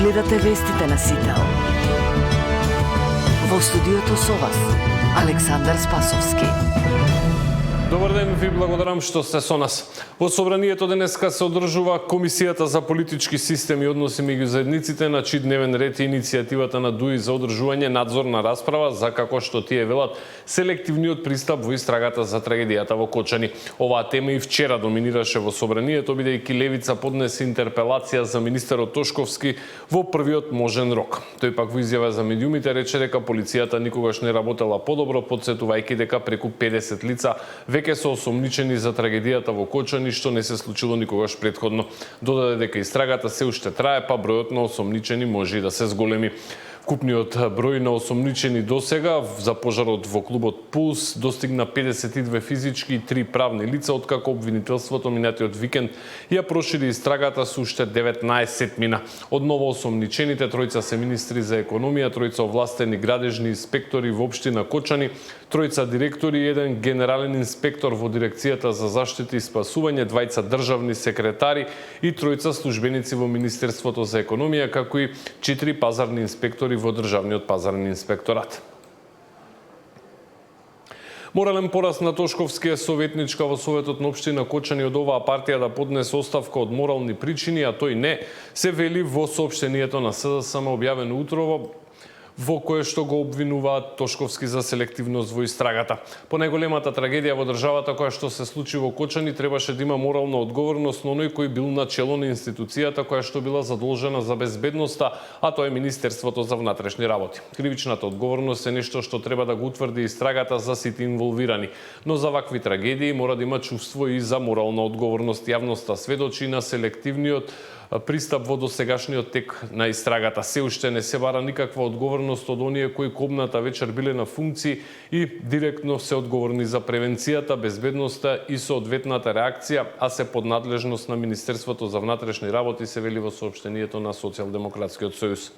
Гледате вестите на Сител. Во студиото со вас, Александар Спасовски. Добар ден, ви благодарам што сте со нас. Во собранието денеска се одржува Комисијата за политички систем и односи меѓу заедниците, на чиј дневен ред е иницијативата на ДУИ за одржување надзорна расправа за, како што тие велат, селективниот пристап во истрагата за трагедијата во Кочани. Оваа тема и вчера доминираше во собранието, бидејќи Левица поднесе интерпелација за министерот Тошковски во првиот можен рок. Тој пак во изјава за медиумите рече дека полицијата никогаш не работела подобро, потсетувајќи дека преку 50 лица веќе се осомничени за трагедијата во Кочани, што не се случило никогаш претходно. Додаде дека истрагата се уште трае, па бројот на осомничени може и да се зголеми. Вкупниот број на осомничени досега за пожарот во клубот Пулс достигна 52 физички и 3 правни лица, откако обвинителството минатиот викенд ја прошири истрагата со уште 19 мина. Од ново осомничените тројца се министри за економија, тројца овластени градежни инспектори во општина Кочани, тројца директори и еден генерален инспектор во дирекцијата за заштита и спасување, двајца државни секретари и тројца службеници во Министерството за економија, како и 4 пазарни инспектори во Државниот пазарен инспекторат. Морален пораст на Тошковски е советничка во Советот на општина Кочани од оваа партија да поднесе оставка од морални причини, а тој не, се вели во соопштението на СДСМ објавено утрово, во кое што го обвинуваат Тошковски за селективност во истрагата. По најголемата трагедија во државата која што се случи во Кочани требаше да има морална одговорност на оној кој бил на чело на институцијата која што била задолжена за безбедноста, а тоа е Министерството за внатрешни работи. Кривичната одговорност е нешто што треба да го утврди истрагата за сите инволвирани, но за вакви трагедии мора да има чувство и за морална одговорност. Јавноста сведочи на селективниот пристап во досегашниот тек на истрагата. Се уште не се бара никаква одговорност од оние кои кобната вечер биле на функции и директно се одговорни за превенцијата, безбедноста и соодветната реакција, а се под надлежност на Министерството за внатрешни работи, се вели во соопштението на Социјалдемократскиот сојуз.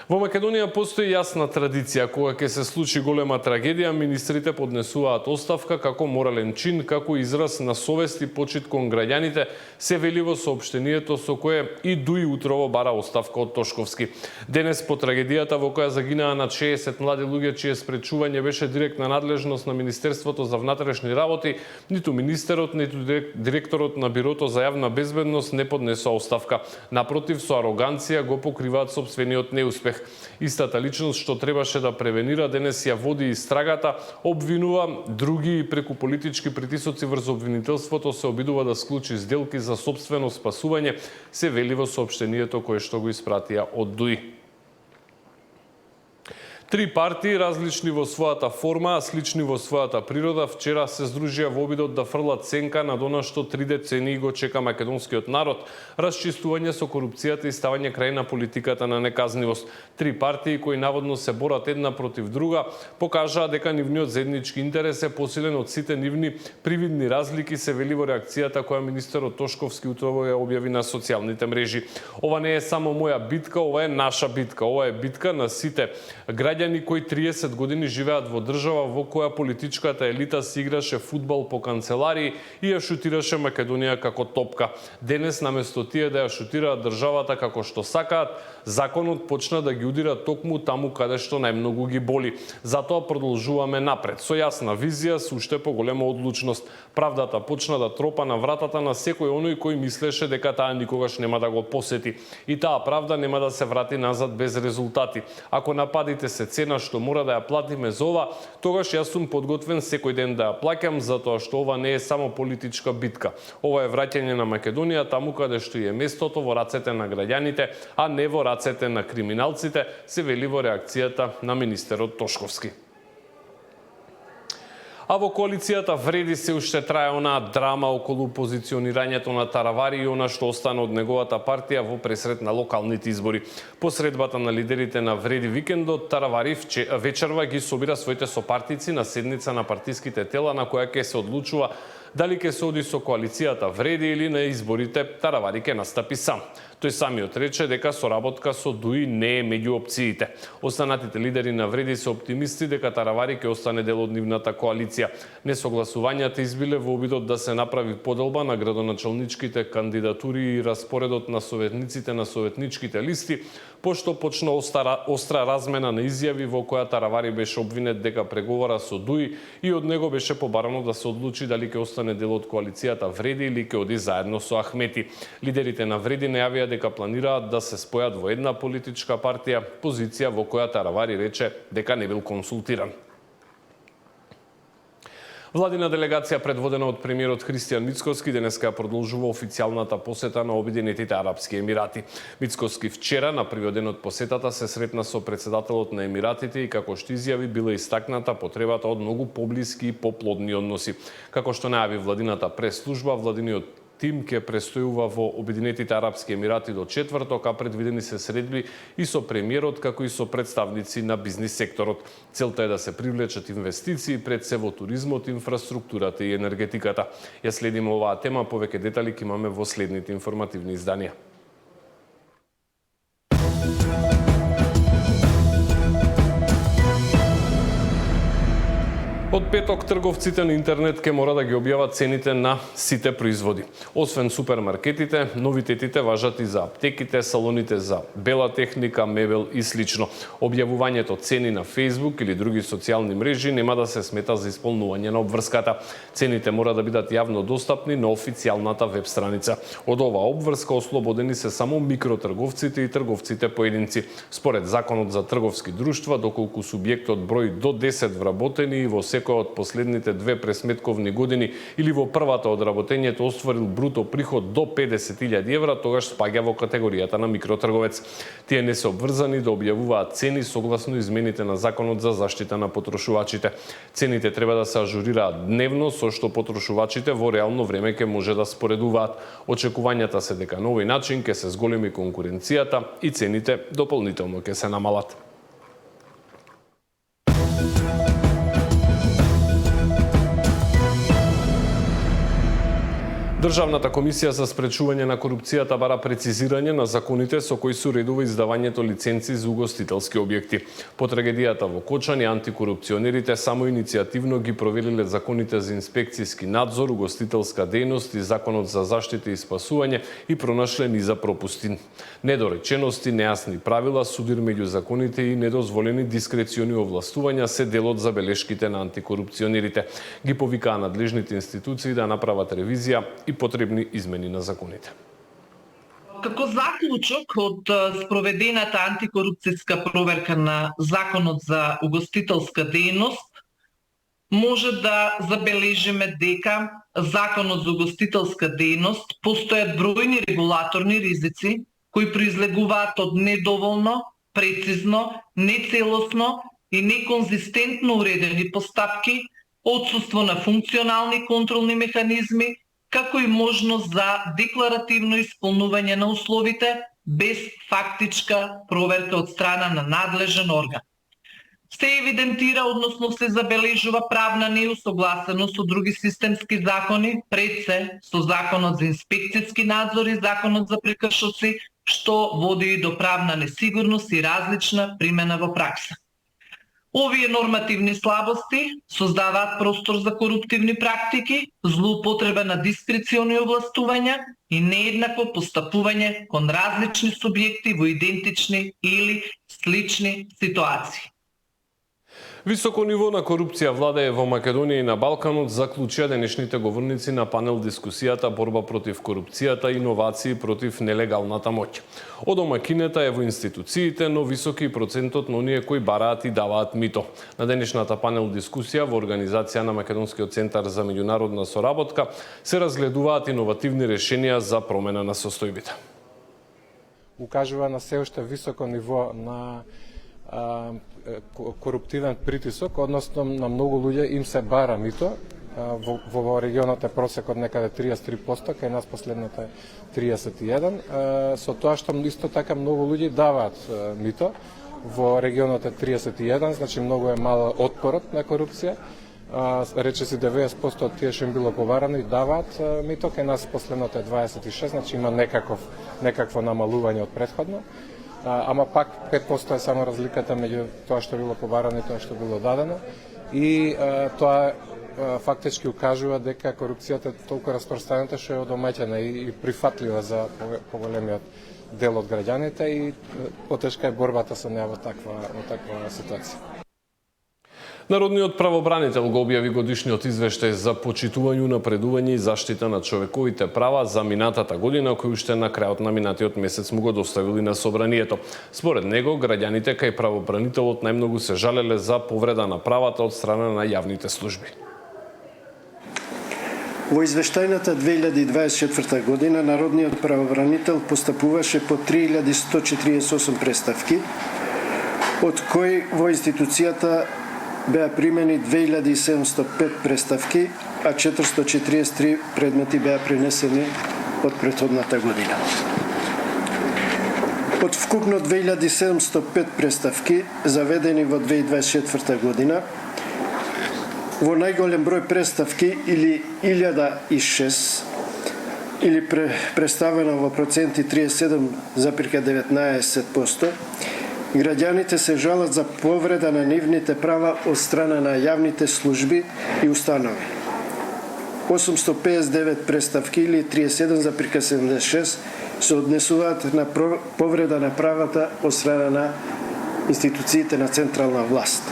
Во Македонија постои јасна традиција. Кога ќе се случи голема трагедија, министрите поднесуваат оставка како морален чин, како израз на совест и почит кон граѓаните, се вели во соопштението со кое и ДУИ утрово бара оставка од Тошковски. Денес по трагедијата во која загинаа над 60 млади луѓе, чие спречување беше директна надлежност на Министерството за внатрешни работи, ниту министерот, ниту директорот на Бирото за јавна безбедност не поднесоа оставка. Напротив, со ароганција го покриваат сопствениот неуспех. Истата личност што требаше да превенира, денес ја води истрагата, обвинува други и преку политички притисоци врз обвинителството се обидува да склучи сделки за сопствено спасување, се вели во соопштението кое што го испратија од ДУИ. Три партии, различни во својата форма, а слични во својата природа, вчера се здружија во обидот да фрлат сенка над она што 3 децении го чека македонскиот народ, расчистување со корупцијата и ставање крај на политиката на неказнивост. Три партии кои наводно се борат една против друга, покажаа дека нивниот заеднички интерес е посилен од сите нивни привидни разлики, се вели во реакцијата која министерот Тошковски утрово ја објави на социјалните мрежи. Ова не е само моја битка, ова е наша битка. Ова е битка на сите граѓани кои 30 години живеат во држава во која политичката елита си играше фудбал по канцеларии и ја шутираше Македонија како топка. Денес, наместо тие да ја шутираат државата како што сакаат, законот почна да ги удира токму таму каде што најмногу ги боли. Затоа продолжуваме напред, со јасна визија, со уште поголема одлучност. Правдата почна да тропа на вратата на секој оној кој мислеше дека таа никогаш нема да го посети. И таа правда нема да се врати назад без резултати. Ако нападите се цена што мора да ја платиме за ова, тогаш јас сум подготвен секој ден да ја плаќам, затоа што ова не е само политичка битка. Ова е враќање на Македонија таму каде што е местото, во рацете на граѓаните, а не во рацете на криминалците, се вели во реакцијата на министерот Тошковски. А во коалицијата вреди се уште трае онаа драма околу позиционирањето на Таравари и она што остана од неговата партија во пресрет на локалните избори. По средбата на лидерите на вреди викендот, Таравари вечерва ги собира своите сопартици на седница на партиските тела на која ќе се одлучува дали ќе се оди со коалицијата вреди или на изборите Таравари ќе настапи сам. Тој самиот рече дека соработка со ДУИ не е меѓу опциите. Останатите лидери на Вреди се оптимисти дека Таравари ќе остане дел од нивната коалиција. Несогласувањата избиле во обидот да се направи поделба на градоначалничките кандидатури и распоредот на советниците на советничките листи, пошто почна остра размена на изјави во која Таравари беше обвинет дека преговара со ДУИ и од него беше побарано да се одлучи дали ќе остане дел од коалицијата Вреди или ќе оди заедно со Ахмети. Лидерите на Вреди најавија дека планираат да се спојат во една политичка партија, позиција во која Таравари рече дека не бил консултиран. Владина делегација предводена од премиерот Христијан Мицкоски денеска продолжува официјалната посета на Обединетите Арапски Емирати. Мицкоски вчера на првиот ден од посетата се сретна со председателот на Емиратите и како што изјави била истакната потребата од многу поблиски и поплодни односи. Како што најави владината прес-служба, владиниот тим ќе престојува во Обединетите Арапски Емирати до четврток, а предвидени се средби и со премиерот, како и со представници на бизнис секторот. Целта е да се привлечат инвестиции пред се во туризмот, инфраструктурата и енергетиката. Ја следиме оваа тема, повеќе детали ќе имаме во следните информативни изданија. Од петок трговците на интернет ќе мора да ги објават цените на сите производи. Освен супермаркетите, новитетите важат и за аптеките, салоните за бела техника, мебел и слично. Објавувањето цени на Facebook или други социјални мрежи нема да се смета за исполнување на обврската. Цените мора да бидат јавно достапни на официјалната веб страница. Од оваа обврска ослободени се само микротрговците и трговците поединци. Според Законот за трговски друштва, доколку субјектот брои до 10 вработени и во секој од последните две пресметковни години или во првата од работењето остварил бруто приход до 50.000 евра, тогаш спаѓа во категоријата на микротрговец. Тие не се обврзани да објавуваат цени согласно измените на Законот за заштита на потрошувачите. Цените треба да се ажурираат дневно, со што потрошувачите во реално време ќе може да споредуваат. Очекувањата се дека на овој начин ќе се зголеми конкуренцијата и цените дополнително ќе се намалат. Државната комисија за спречување на корупцијата бара прецизирање на законите со кои се уредува издавањето лиценци за угостителски објекти. По трагедијата во Кочани, антикорупционерите само иницијативно ги провериле законите за инспекцијски надзор, угостителска дејност и Законот за заштита и спасување и пронашле низа пропусти. Недоречености, нејасни правила, судир меѓу законите и недозволени дискрециони овластувања се дел од забелешките на антикорупционерите. Ги повикаа надлежните институции да направат ревизија и потребни измени на законите. Како заклучок од спроведената антикорупцијска проверка на Законот за угостителска дејност, може да забележиме дека Законот за угостителска дејност постојат бројни регулаторни ризици кои произлегуваат од недоволно, прецизно, нецелосно и неконзистентно уредени постапки, отсуство на функционални контролни механизми, како и можност за декларативно исполнување на условите без фактичка проверка од страна на надлежен орган. Се евидентира, односно се забележува правна неусогласеност со други системски закони, пред се со Законот за инспекцијски надзор и Законот за прекршоци, што води и до правна несигурност и различна примена во пракса. Овие нормативни слабости создаваат простор за коруптивни практики, злоупотреба на дискрециони овластувања и нееднакво постапување кон различни субјекти во идентични или слични ситуации. Високо ниво на корупција владее во Македонија и на Балканот, заклучија денешните говорници на панел дискусијата Борба против корупцијата и иновации против нелегалната моќ. Од домакинета е во институциите, но високи и процентот на оние кои бараат и даваат мито. На денешната панел дискусија во организација на Македонскиот центар за меѓународна соработка се разгледуваат иновативни решенија за промена на состојбите. Укажува на се уште високо ниво на коруптивен притисок, односно на многу луѓе им се бара мито. Во регионот е просекот некаде 33%, кај нас последната е 31%. Со тоа што исто така многу луѓе даваат мито, во регионот е 31%, значи многу е мал отпорот на корупција. речиси 90% од тие што им било побарани даваат мито, кај нас последното е 26, значи има некакво намалување од претходно. Ама пак 5% е само разликата меѓу тоа што било побарано и тоа што било дадено. И тоа фактички укажува дека корупцијата е толку распространета што е одомаќена и прифатлива за поголемиот дел од граѓаните и потешка е борбата со неа во таква ситуација. Народниот правобранител го објави годишниот извештај за почитување, напредување и заштита на човековите права за минатата година, кој уште на крајот на минатиот месец му го доставили на собранието. Според него, граѓаните кај правобранителот најмногу се жалеле за повреда на правата од страна на јавните служби. Во извештајната 2024 година Народниот правобранител постапуваше по 3148 преставки, од кои во институцијата беа примени 2705 преставки, а 443 предмети беа пренесени од претходната година. Од вкупно 2705 преставки заведени во 2024 година, во најголем број преставки или 1006 или представено во проценти 37,19%, граѓаните се жалат за повреда на нивните права од страна на јавните служби и установи. 859 преставки или 37,76% се однесуваат на повреда на правата од страна на институциите на централна власт.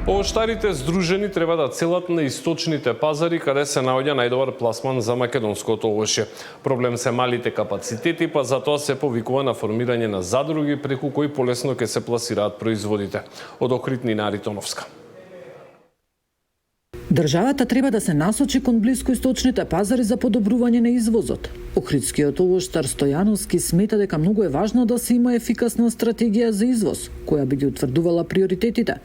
Овоштарите здружени треба да целат на источните пазари каде се наоѓа најдобар пласман за македонското овошје. Проблем се малите капацитети, па затоа се повикува на формирање на задруги преку кои полесно ќе се пласираат производите. Од Охрид Нина Аритоновска. Државата треба да се насочи кон блискоисточните пазари за подобрување на извозот. Охридскиот овоштар Стојановски смета дека многу е важно да се има ефикасна стратегија за извоз, која би ги утврдувала приоритетите.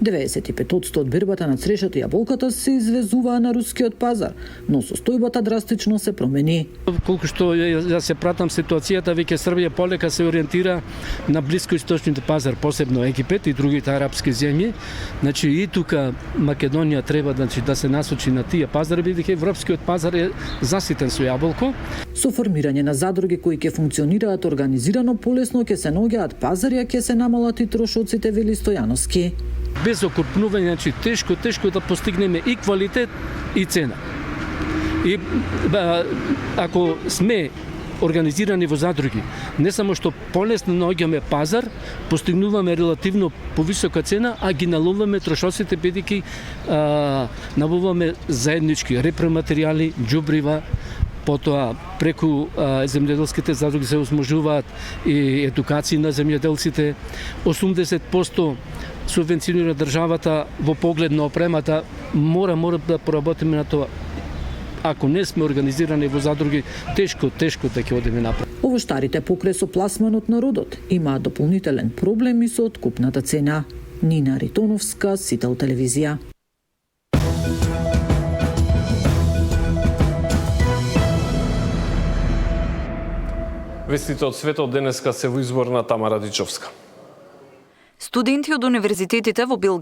95% од бербата на црешата и јаболката се извезуваа на рускиот пазар, но состојбата драстично се промени. Колку што ја се пратам ситуацијата, веќе Србија полека се ориентира на блискоисточните пазар, посебно Египет и другите арапски земји. Значи и тука Македонија треба да се насочи на тие пазари, бидејќи европскиот пазар е заситен со јаболко. Со формирање на задруги кои ќе функционираат организирано, полесно ќе се наоѓаат пазари, а ќе се намалат и трошоците, вели Стојановски. Без окрупнување, значи тешко да постигнеме и квалитет и цена. И ако сме организирани во задруги, не само што полесно наоѓаме пазар, постигнуваме релативно повисока цена, а ги наловуваме трошоците бидејќи набуваме заеднички репроматеријали, џубрива, потоа преку земјоделските задруги се осможуваат и едукации на земјоделците. 80% субвенционира државата во поглед на опремата, мора да поработиме на тоа. Ако не сме организирани во задруги, тешко да ќе одиме напред. Овоштарите покрај со пласманот на родот имаат дополнителен проблем и со откупната цена. Нина Аритоновска, Сител телевизија. Вестите од светот денеска се во избор на Тамара Дичовска. Студенти од универзитетите во Белгија